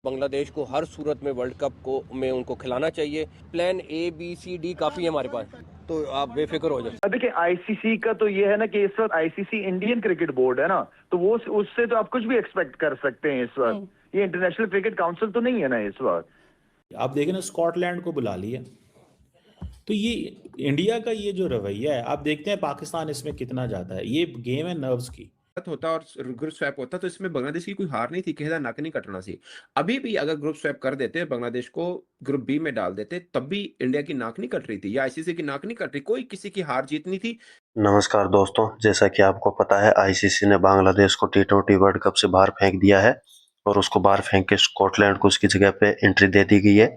बांग्लादेश को हर सूरत में world cup को में उनको खिलाना चाहिए। Plan A B C D काफ़ी है हमारे पास, तो आप बेफिक्र हो जाए। देखिए आईसीसी का तो ये है ना कि इस वक्त आईसीसी इंडियन क्रिकेट बोर्ड है ना, तो वो उससे तो आप कुछ भी एक्सपेक्ट कर सकते हैं इस वक्त। ये इंटरनेशनल क्रिकेट काउंसिल तो नहीं है ना इस वक्त। आप देखें ना, स्कॉटलैंड को बुला लिया। तो ये इंडिया का ये जो रवैया है, आप देखते हैं पाकिस्तान इसमें कितना जाता है। ये गेम है नर्व्स की। होता और ग्रुप स्वैप होता तो इसमें बांग्लादेश की कोई हार नहीं थी, किसी का नक नहीं कटना सी। अभी भी अगर ग्रुप स्वैप कर देते, बांग्लादेश को ग्रुप बी में डाल देते, तब भी इंडिया की नाक नहीं कट रही थी या आईसीसी की नाक नहीं कट रही, कोई किसी की हार जीत नहीं थी। नमस्कार दोस्तों, जैसा कि आपको पता है आईसीसी ने बांग्लादेश को टी20 वर्ल्ड कप से बाहर फेंक दिया है और उसको बाहर फेंक के स्कॉटलैंड को उसकी जगह पे एंट्री दे दी गई है।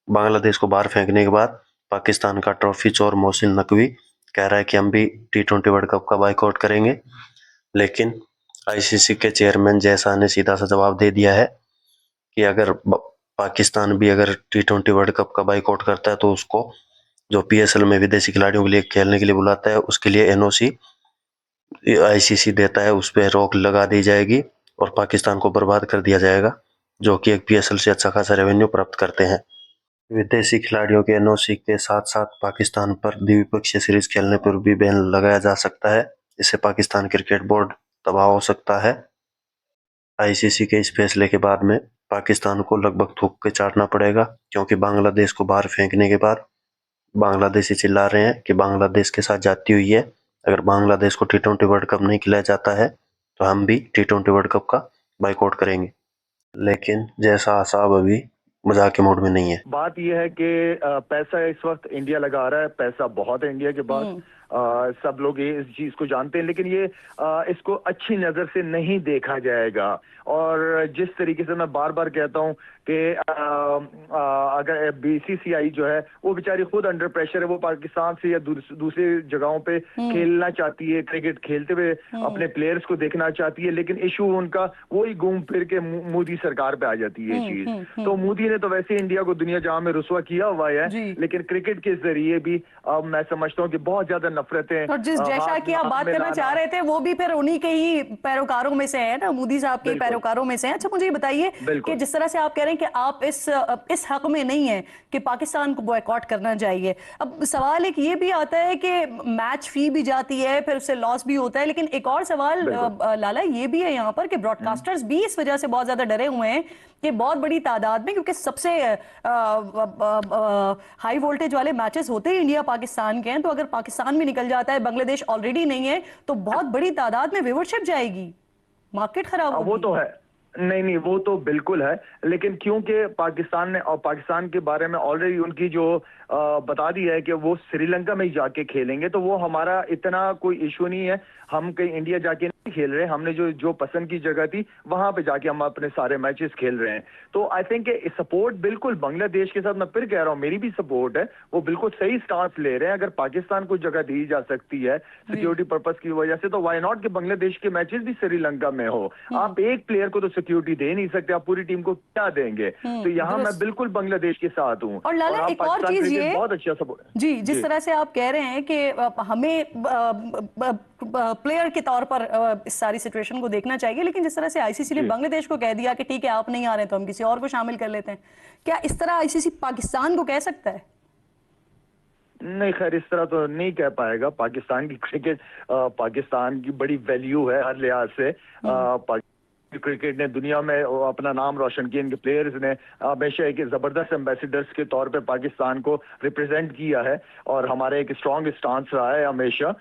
बांग्लादेश को बाहर फेंकने के बाद पाकिस्तान का ट्रॉफी चोर मोहसिन नकवी कह रहा है कि हम भी टी20 वर्ल्ड कप का बाइकआउट करेंगे, लेकिन आईसीसी के चेयरमैन जय शाह ने सीधा सा जवाब दे दिया है कि अगर पाकिस्तान भी अगर टी20 वर्ल्ड कप का बाइकआउट करता है तो उसको जो पीएसएल में विदेशी खिलाड़ियों के लिए खेलने के लिए बुलाता है उसके लिए एनओसी आईसीसी देता है, उस पर रोक लगा दी जाएगी और पाकिस्तान को बर्बाद कर दिया जाएगा, जो कि एक पीएसएल से अच्छा खासा रेवेन्यू प्राप्त करते हैं। विदेशी खिलाड़ियों के एनओसी के साथ साथ पाकिस्तान पर द्विपक्षीय सीरीज खेलने पर भी बैन लगाया जा सकता है। इससे पाकिस्तान क्रिकेट बोर्ड तबाह हो सकता है। आईसीसी के इस फैसले के बाद में पाकिस्तान को लगभग थूक के चाटना पड़ेगा, क्योंकि बांग्लादेश को बाहर फेंकने के बाद बांग्लादेशी चिल्ला रहे हैं कि बांग्लादेश के साथ जाती हुई है। अगर बांग्लादेश को टी20 वर्ल्ड कप नहीं खिलाया जाता है तो हम भी टी20 वर्ल्ड कप का बाइकआउट करेंगे, लेकिन जैसा साहब अभी मजाक के मूड में नहीं है। बात यह है कि पैसा इस वक्त इंडिया लगा रहा है, पैसा बहुत है इंडिया के पास। सब लोग ये इस चीज को जानते हैं, लेकिन ये इसको अच्छी नजर से नहीं देखा जाएगा। और जिस तरीके से मैं बार बार कहता हूं कि अगर बीसीसीआई जो है वो बेचारी खुद अंडर प्रेशर है, वो पाकिस्तान से या दूसरी जगहों पे खेलना चाहती है, क्रिकेट खेलते हुए अपने प्लेयर्स को देखना चाहती है, लेकिन इशू उनका वही घूम फिर के मोदी सरकार पे आ जाती है चीज। तो मोदी ने तो वैसे इंडिया को दुनिया जहां में रुसवा किया हुआ है, लेकिन क्रिकेट के जरिए भी मैं समझता हूँ कि बहुत ज्यादा नफरतें। और जिस जैसा की आप बात करना चाह रहे थे वो भी फिर उन्हीं के ही पैरोकारों में से है ना, मोदी साहब के पैरोकारों में से है। अच्छा, मुझे ये बताइए कि जिस तरह से आप कह रहे हैं कि आप इस हक में नहीं है कि पाकिस्तान को बॉयकॉट करना चाहिए, अब सवाल एक ये भी आता है कि मैच फी भी जाती है, फिर उससे लॉस भी होता है, लेकिन एक और सवाल लाला ये भी है यहाँ पर कि ब्रॉडकास्टर्स भी इस वजह से बहुत ज्यादा डरे हुए हैं कि बहुत बड़ी तादाद में, क्योंकि सबसे हाई वोल्टेज वाले मैचेस होते ही इंडिया पाकिस्तान के हैं, तो अगर पाकिस्तान भी निकल जाता है, बांग्लादेश ऑलरेडी नहीं है, तो बहुत बड़ी तादाद में व्यूअरशिप जाएगी, मार्केट खराब होगी। वो तो है, नहीं वो तो बिल्कुल है, लेकिन क्योंकि पाकिस्तान ने और पाकिस्तान के बारे में ऑलरेडी उनकी जो बता दी है कि वो श्रीलंका में ही जाके खेलेंगे, तो वो हमारा इतना कोई इशू नहीं है। हम कहीं इंडिया जाके नहीं खेल रहे, हमने जो पसंद की जगह थी वहां पे जाके हम अपने सारे मैचेस खेल रहे हैं। तो आई थिंक सपोर्ट बिल्कुल बांग्लादेश के साथ, मैं फिर कह रहा हूँ मेरी भी सपोर्ट है, वो बिल्कुल सही स्टांस ले रहे हैं। अगर पाकिस्तान को जगह दी जा सकती है सिक्योरिटी पर्पज की वजह से, तो वाई नॉट कि बांग्लादेश के मैचेस भी श्रीलंका में हो। आप एक प्लेयर को तो सिक्योरिटी दे नहीं सकते, आप पूरी टीम को क्या देंगे? तो यहाँ मैं बिल्कुल बांग्लादेश के साथ हूँ। और लाला एक और चीज ये बहुत अच्छा सपोर्ट है जी, जिस तरह से आप कह रहे हैं कि हमें प्लेयर के तौर पर इस सारी सिचुएशन को देखना चाहिए, लेकिन जिस तरह से आईसीसी ने बांग्लादेश को कह दिया कि ठीक है आप नहीं आ रहे तो हम किसी और को शामिल कर लेते हैं, क्या इस तरह आईसीसी पाकिस्तान को कह सकता है? नहीं, खैर इस तरह तो नहीं कह पाएगा। पाकिस्तान की क्रिकेट पाकिस्तान की बड़ी वैल्यू है हर लिहाज से। क्रिकेट ने दुनिया में अपना नाम रोशन किया, इनके प्लेयर्स ने हमेशा एक जबरदस्त एम्बेसडर्स के तौर पे पाकिस्तान को रिप्रेजेंट किया है और हमारा एक स्ट्रॉन्ग स्टांस रहा है हमेशा।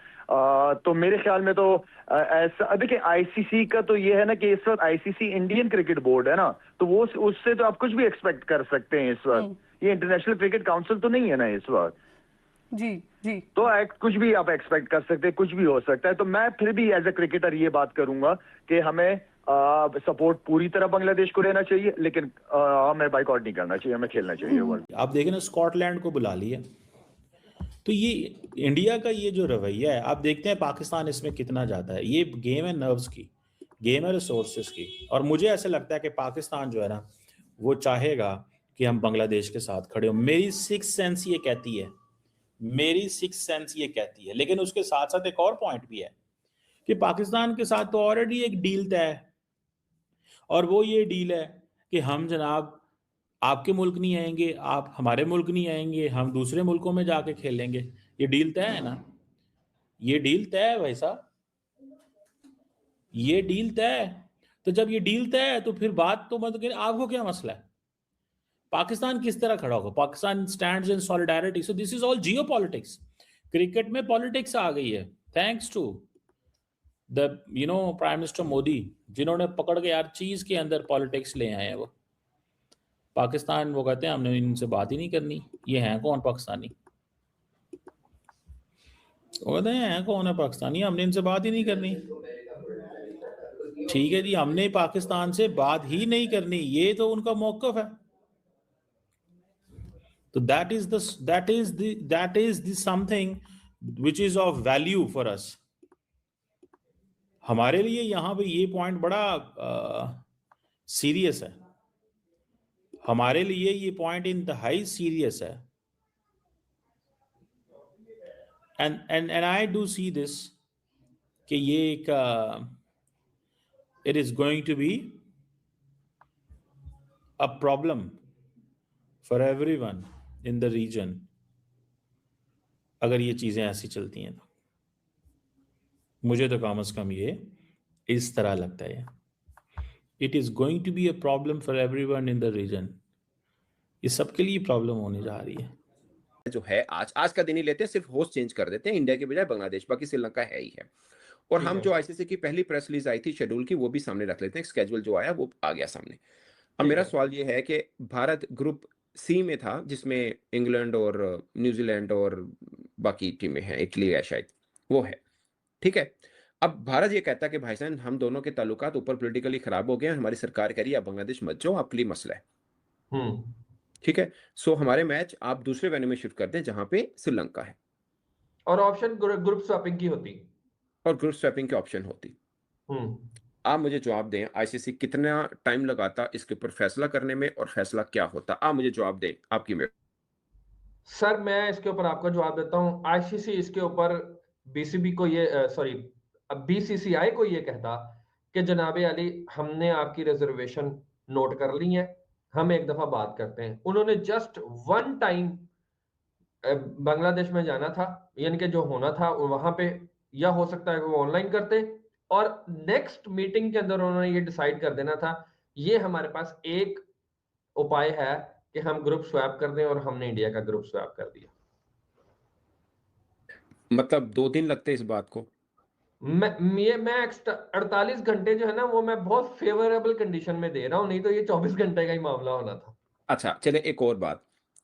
तो मेरे ख्याल में तो ऐसा, देखिए आईसीसी का तो ये है ना कि इस वक्त आईसीसी इंडियन क्रिकेट बोर्ड है ना, तो वो उससे तो आप कुछ भी एक्सपेक्ट कर सकते हैं इस वक्त। ये इंटरनेशनल क्रिकेट काउंसिल तो नहीं है ना इस वक्त। जी जी, तो कुछ भी आप एक्सपेक्ट कर सकते हैं, कुछ भी हो सकता है। तो मैं फिर भी एज ए क्रिकेटर ये बात करूंगा कि हमें सपोर्ट पूरी तरह बांग्लादेश को रहना चाहिए, लेकिन हमें बाइकआउट नहीं करना चाहिए, हमें खेलना चाहिए वर्ल्ड। आप देखें ना, स्कॉटलैंड को बुला लिया। तो ये इंडिया का ये जो रवैया है, आप देखते हैं पाकिस्तान इसमें कितना जाता है। ये गेम है नर्व्स की, गेम है रिसोर्सेज की। और मुझे ऐसे लगता है कि पाकिस्तान जो है ना, वो चाहेगा कि हम बांग्लादेश के साथ खड़े हो। मेरी सिक्स सेंस ये कहती है, मेरी सिक्स सेंस ये कहती है। लेकिन उसके साथ साथ एक और पॉइंट भी है कि पाकिस्तान के साथ तो ऑलरेडी एक डील तय है, और वो ये डील है कि हम जनाब आपके मुल्क नहीं आएंगे, आप हमारे मुल्क नहीं आएंगे, हम दूसरे मुल्कों में जाके खेलेंगे। ये डील तय है ना, ये डील तय है भाई साहब, ये डील तय है। तो जब ये डील तय है तो फिर बात तो मतलब आपको क्या मसला है? पाकिस्तान किस तरह खड़ा होगा? Pakistan stands in solidarity. So this is all geopolitics. Cricket में पॉलिटिक्स आ गई है, thanks to the prime minister Modi, जिन्होंने पकड़ के हर चीज के अंदर पॉलिटिक्स ले आए हैं। वो पाकिस्तान, वो कहते हैं हमने इनसे बात ही नहीं करनी। ये हैं कौन पाकिस्तानी? वो कहते हैं कौन है पाकिस्तानी, हमने इनसे बात ही नहीं करनी। ठीक है जी, हमने पाकिस्तान से बात ही नहीं करनी, ये तो उनका मौकफ है। तो that is the something which is of value for us. हमारे लिए यहाँ पे ये पॉइंट बड़ा सीरियस है, हमारे लिए ये पॉइंट इंतहाई सीरियस है। And I do see this कि ये एक it is going to be a problem for everyone in the region, अगर ये चीजें ऐसी चलती हैं तो। मुझे तो कम से कम ये इस तरह लगता है, it is going to be a problem for everyone in the region. ये सबके लिए प्रॉब्लम होने जा रही है। जो है आज का दिन ही लेते हैं, सिर्फ होस्ट चेंज कर देते हैं, इंडिया के बजाय बांग्लादेश, बाकी श्रीलंका है ही है। और हम जो आईसीसी की पहली प्रेस रिलीज आई थी शेड्यूल की, वो भी सामने रख लेते हैं। स्केड्यूल जो आया वो आ गया सामने। अब मेरा सवाल ये है कि भारत ग्रुप सी में था, जिसमें इंग्लैंड और न्यूजीलैंड और बाकी टीमें हैं, इटली है शायद, वो है, ठीक है। अब भारत ये कहता है कि भाईजान हम दोनों के ताल्लुकात ऊपर पॉलिटिकली खराब हो गए हैं, हमारी सरकार कह रही है आप बांग्लादेश मत जाओ, आपके लिए मसला है, ठीक है। सो हमारे मैच आप दूसरे वेन्यू में शिफ्ट कर दें जहां पे श्रीलंका है, और ऑप्शन ग्रुप स्वैपिंग की होती, और ग्रुप स्वैपिंग की ऑप्शन होती। आप मुझे जवाब दें, आईसीसी कितना टाइम लगाता इसके ऊपर फैसला करने में, और फैसला क्या होता? आप मुझे जवाब दें, आपकी में। सर मैं इसके ऊपर आपको जवाब देता हूं। आईसीसी इसके ऊपर बीसीबी को ये बीसीसीआई को ये कहता कि जनाबे अली हमने आपकी रिजर्वेशन नोट कर ली है, हम एक दफा बात करते हैं। उन्होंने जस्ट वन टाइम बांग्लादेश में जाना था, यानी कि जो होना था वहां पे, या हो सकता है वो ऑनलाइन करते, और नेक्स्ट मीटिंग के अंदर उन्होंने ये डिसाइड कर देना था। ये हमारे पास एक उपाय है कि हम ग्रुप स्वैप कर दें, और हमने इंडिया का ग्रुप स्वैप कर दिया। मतलब 2 दिन लगते इस बात को? मैं 48 घंटे जो है ना, वो मैं बहुत फेवरेबल कंडीशन में दे रहा हूं, नहीं तो ये 24 घंटे का ही मामला होना था। अच्छा चले, एक और बात,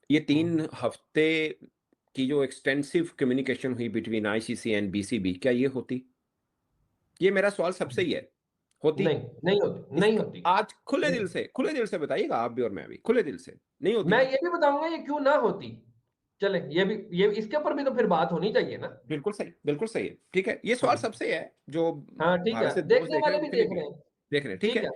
ये 3 हफ्ते की जो एक्सटेंसिव कम्युनिकेशन हुई बिटवीन आईसीसी एंड बीसीबी, क्या ये होती? ये मेरा सवाल सबसे ही है, होती? नहीं होती, नहीं होती। आज खुले दिल से बताइएगा, आप भी और मैं भी, खुले दिल से। नहीं होती? मैं ये भी बताऊंगा ये क्यों ना होती। चले, ये इसके ऊपर भी तो फिर बात होनी चाहिए ना। बिल्कुल सही है, ठीक है। ये सवाल सबसे है जो हाँ ठीक भारत है, से देखने वाले भी देख रहे हैं, ठीक है।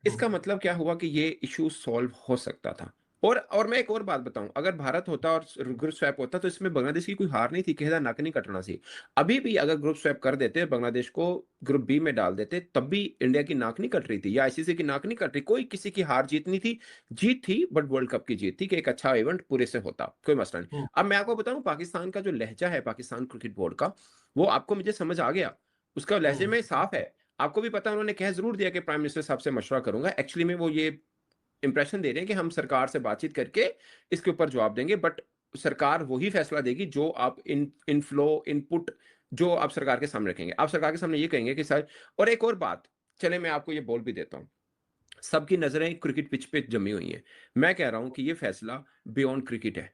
इसका मतलब क्या हुआ कि ये इशू सॉल्व हो सकता था। और मैं एक और बात बताऊं, अगर भारत होता और ग्रुप स्वैप होता तो इसमें बांग्लादेश की कोई हार नहीं थी, किसी नक नहीं कटना सी। अभी भी अगर ग्रुप स्वैप कर देते, बांग्लादेश को ग्रुप बी में डाल देते, तब भी इंडिया की नाक नहीं कट रही थी, या आईसीसी की नाक नहीं कट रही। कोई किसी की हार जीत नहीं थी, जीत थी बट वर्ल्ड कप की जीत थी कि एक अच्छा इवेंट पूरे से होता, कोई मसला नहीं। अब मैं आपको बताऊं, पाकिस्तान का जो लहजा है पाकिस्तान क्रिकेट बोर्ड का, वो आपको मुझे समझ आ गया, उसका लहजे में साफ है। आपको भी पता है, उन्होंने कह जरूर दिया कि प्राइम मिनिस्टर साहब से मशवरा करूंगा। एक्चुअली में वो ये इंप्रेशन दे रहे हैं कि हम सरकार से बातचीत करके इसके ऊपर जवाब देंगे, बट सरकार वही फैसला देगी जो आप इनफ्लो इनपुट जो आप सरकार के सामने रखेंगे। आप सरकार के सामने ये कहेंगे कि सर, और एक और बात, चले मैं आपको ये बोल भी देता हूं, सबकी नजरें क्रिकेट पिच पे जमी हुई हैं। मैं कह रहा हूं कि ये फैसला बियॉन्ड क्रिकेट है,